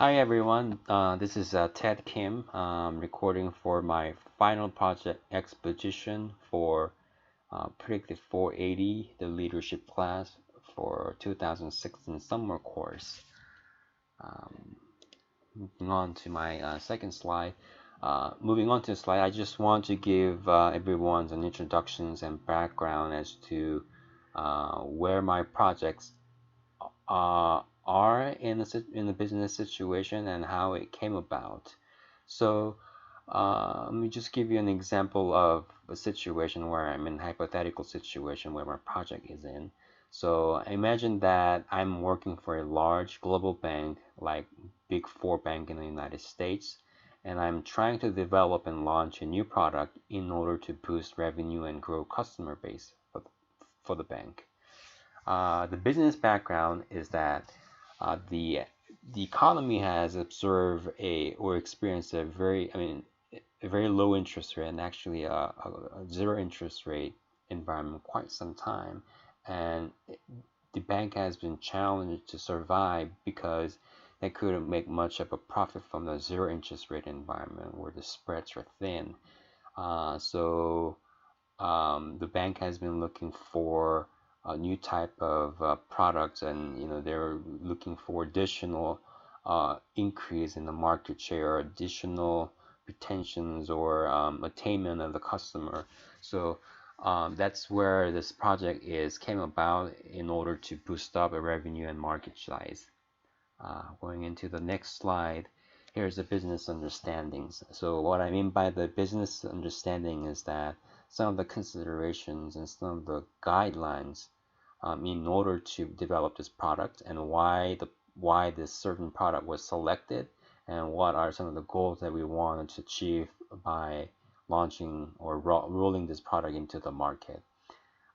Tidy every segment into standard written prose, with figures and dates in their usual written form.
Hi everyone, this is Ted Kim, recording for my final project Exposition for Predictive 480, the leadership class for 2016 summer course. Um, Moving on to my second slide. Moving on to the slide, I just want to give everyone an introductions and background as to where my projects are in the business situation and how it came about. So let me just give you an example of a situation where I'm in a hypothetical situation where my project is in. So imagine that I'm working for a large global bank like Big Four bank in the United States, and I'm trying to develop and launch a new product in order to boost revenue and grow customer base for the bank. The business background is that the economy has observed a or experienced a a very low interest rate and actually a zero interest rate environment quite some time, and the bank has been challenged to survive because they couldn't make much of a profit from the zero interest rate environment where the spreads are thin. The bank has been looking for a new type of products, and they're looking for additional increase in the market share, additional retentions or attainment of the customer. So that's where this project is came about in order to boost up a revenue and market size. Going into the next slide, here's the business understandings. So what I mean by the business understanding is that some of the considerations and some of the guidelines in order to develop this product and why this certain product was selected and what are some of the goals that we wanted to achieve by launching or rolling this product into the market.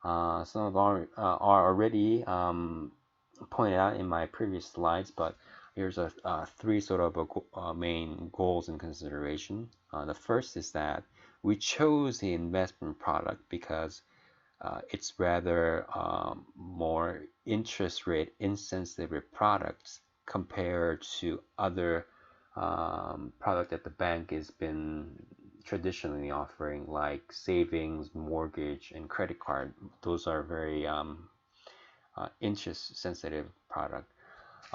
Some of our are already pointed out in my previous slides, but here's three sort of main goals and consideration. The first is that we chose the investment product because it's rather more interest rate insensitive products compared to other product that the bank has been traditionally offering, like savings, mortgage, and credit card. Those are very interest sensitive product.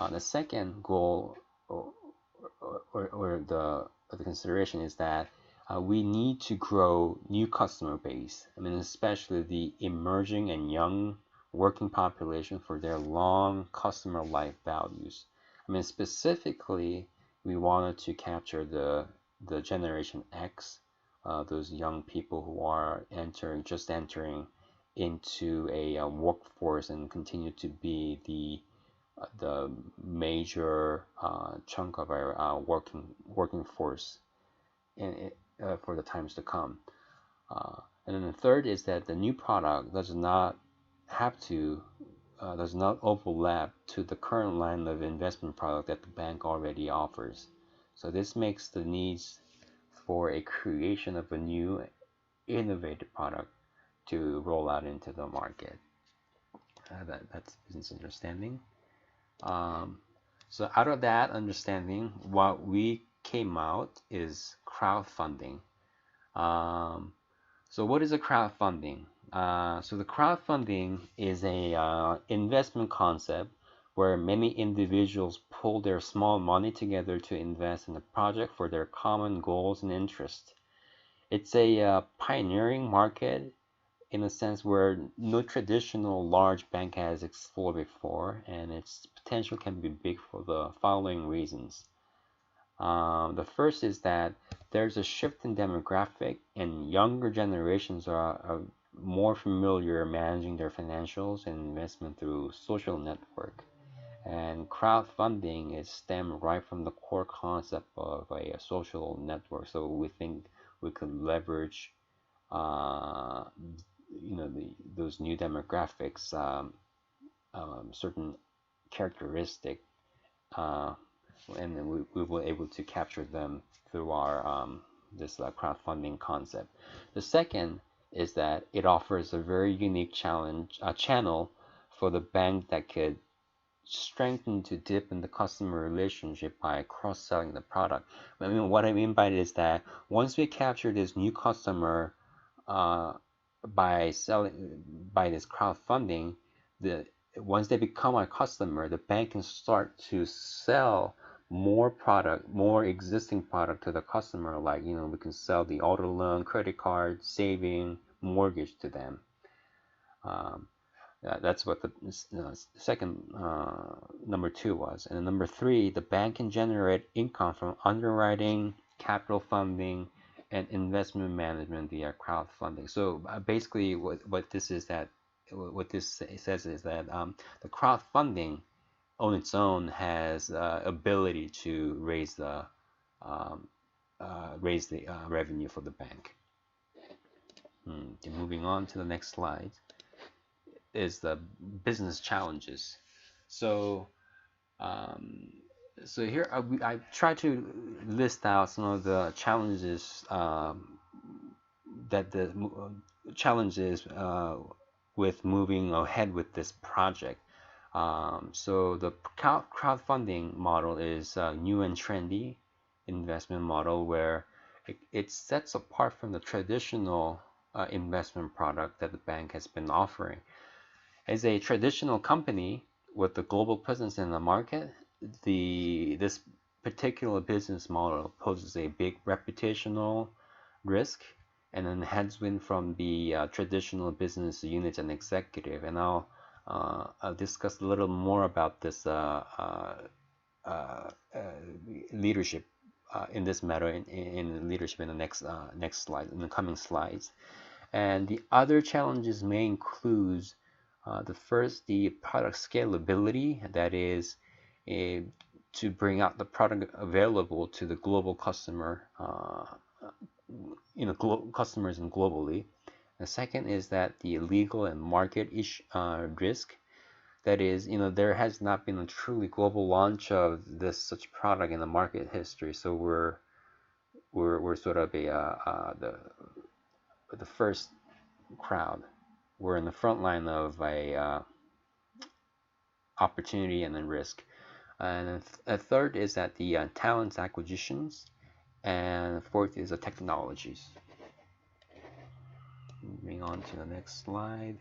The second goal or the consideration is that we need to grow new customer base. I mean, especially the emerging and young working population for their long customer life values. I mean, specifically, we wanted to capture the Generation X, those young people who are just entering into a workforce and continue to be the major chunk of our working force for the times to come. And then the third is that the new product does not overlap to the current line of investment product that the bank already offers. So this makes the needs for a creation of a new innovative product to roll out into the market. That's business understanding. Um, so out of that understanding, what we came out is crowdfunding. Um, so what is a crowdfunding? So the crowdfunding is a investment concept where many individuals pull their small money together to invest in a project for their common goals and interests. It's a pioneering market in a sense where no traditional large bank has explored before, and its potential can be big for the following reasons. The first is that there's a shift in demographic, and younger generations are more familiar managing their financials and investment through social network. And crowdfunding is stemmed right from the core concept of a social network. So we think we could leverage uh, those new demographics, certain characteristic, uh, and then we were able to capture them through our this crowdfunding concept. The second is that it offers a very unique channel for the bank that could strengthen to deepen the customer relationship by cross-selling the product. I mean, what I mean by it is that once we capture this new customer uh, by this crowdfunding, the once they become a customer, the bank can start to sell more existing product to the customer. Like, we can sell the auto loan, credit card, saving, mortgage to them. Um, that's what the second number two was. And then number three, the bank can generate income from underwriting, capital funding, and investment management via crowdfunding. So basically, what this is that what this says is that the crowdfunding on its own has ability to um, raise the revenue for the bank. Okay, moving on to the next slide is the business challenges. So um, so here I try to list out some of the challenges that the challenges with moving ahead with this project. So the crowdfunding model is a new and trendy investment model where it sets apart from the traditional investment product that the bank has been offering. As a traditional company with a global presence in the market, this particular business model poses a big reputational risk and then headwind from the traditional business units and executive. And I'll discuss a little more about this leadership in this matter in leadership in the next slide, in the coming slides. And the other challenges may include the first, the product scalability, that is to bring out the product available to the global customer, customers and globally. The second is that the legal and market risk, that is, there has not been a truly global launch of this such product in the market history, so we're sort of the first crowd. We're in the front line of a opportunity and then risk. And a third is that the talent acquisitions, and fourth is the technologies. Moving on to the next slide.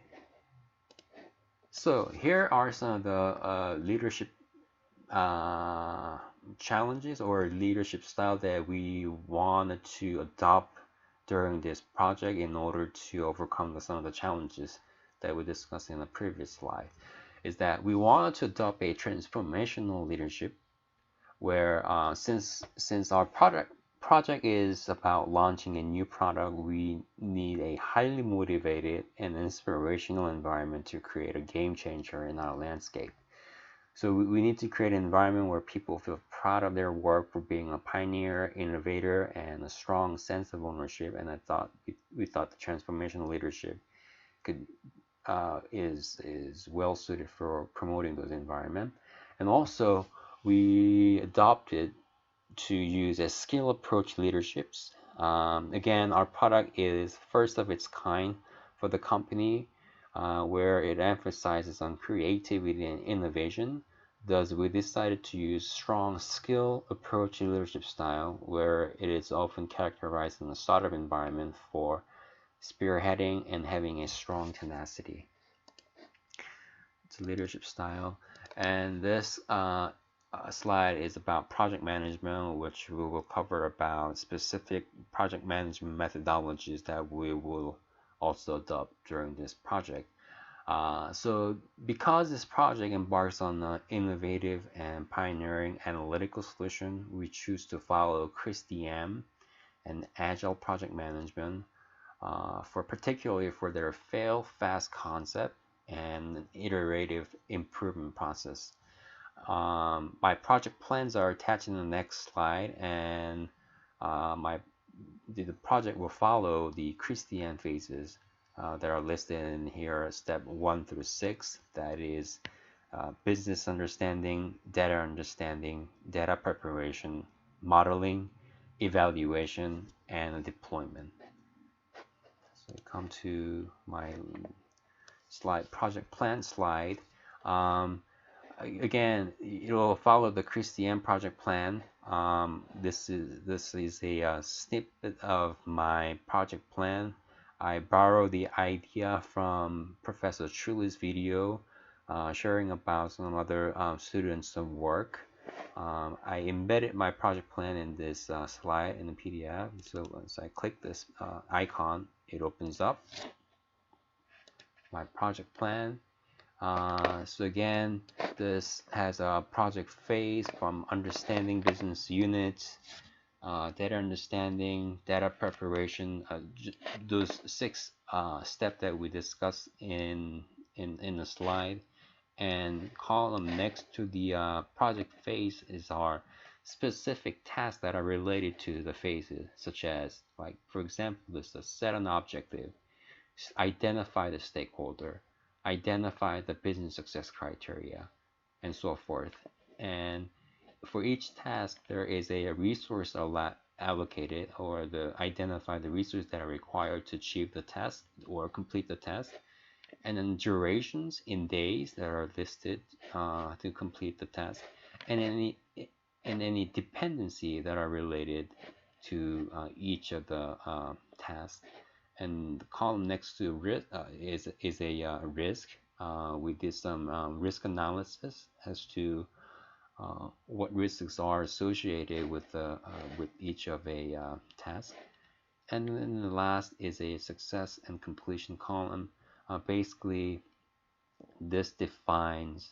So here are some of the leadership challenges or leadership style that we wanted to adopt during this project in order to overcome some of the challenges that we discussed in the previous slide. Is that we wanted to adopt a transformational leadership where since our project is about launching a new product, we need a highly motivated and inspirational environment to create a game changer in our landscape. So we need to create an environment where people feel proud of their work for being a pioneer, innovator, and a strong sense of ownership. And we thought the transformational leadership is well suited for promoting those environment. And also we adopted to use a skill approach leaderships. Again, our product is first of its kind for the company, where it emphasizes on creativity and innovation. Thus, we decided to use strong skill approach leadership style, where it is often characterized in a startup environment for spearheading and having a strong tenacity. It's a leadership style. And this slide is about project management, which we will cover about specific project management methodologies that we will also adopt during this project. So because this project embarks on an innovative and pioneering analytical solution, we choose to follow CRISP-DM and Agile project management particularly for their fail fast concept and iterative improvement process. My project plans are attached in the next slide, and the project will follow the CRISP-DM phases that are listed in here, step 1 through 6. That is business understanding, data preparation, modeling, evaluation, and deployment. So we come to my project plan slide. again, it will follow the Christian project plan. This is a snippet of my project plan. I borrowed the idea from Professor Truly's video, sharing about some other students' work. I embedded my project plan in this slide in the PDF. So once I click this icon, it opens up my project plan. So again, this has a project phase from understanding business units, data understanding, data preparation, those 6 steps that we discussed in the slide. And column next to the project phase is our specific tasks that are related to the phases, such as, like, for example, this is set an objective, identify the stakeholder, identify the business success criteria, and so forth. And for each task, there is a resource allocated, or identify the resources that are required to achieve the task or complete the task, and then durations in days that are listed to complete the task, and any dependency that are related to each of the tasks. And the column next to risk is a risk. We did some risk analysis as to what risks are associated with each of a task. And then the last is a success and completion column. Basically, this defines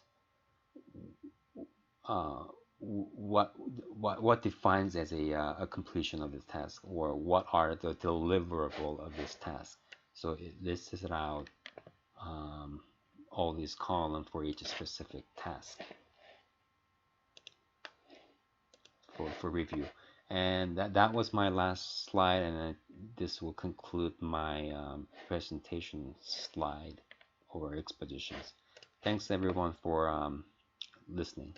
what defines as a completion of the task, or what are the deliverable of this task. So it lists out all these columns for each specific task for review. And that was my last slide, and this will conclude my presentation slide over expositions. Thanks everyone for listening.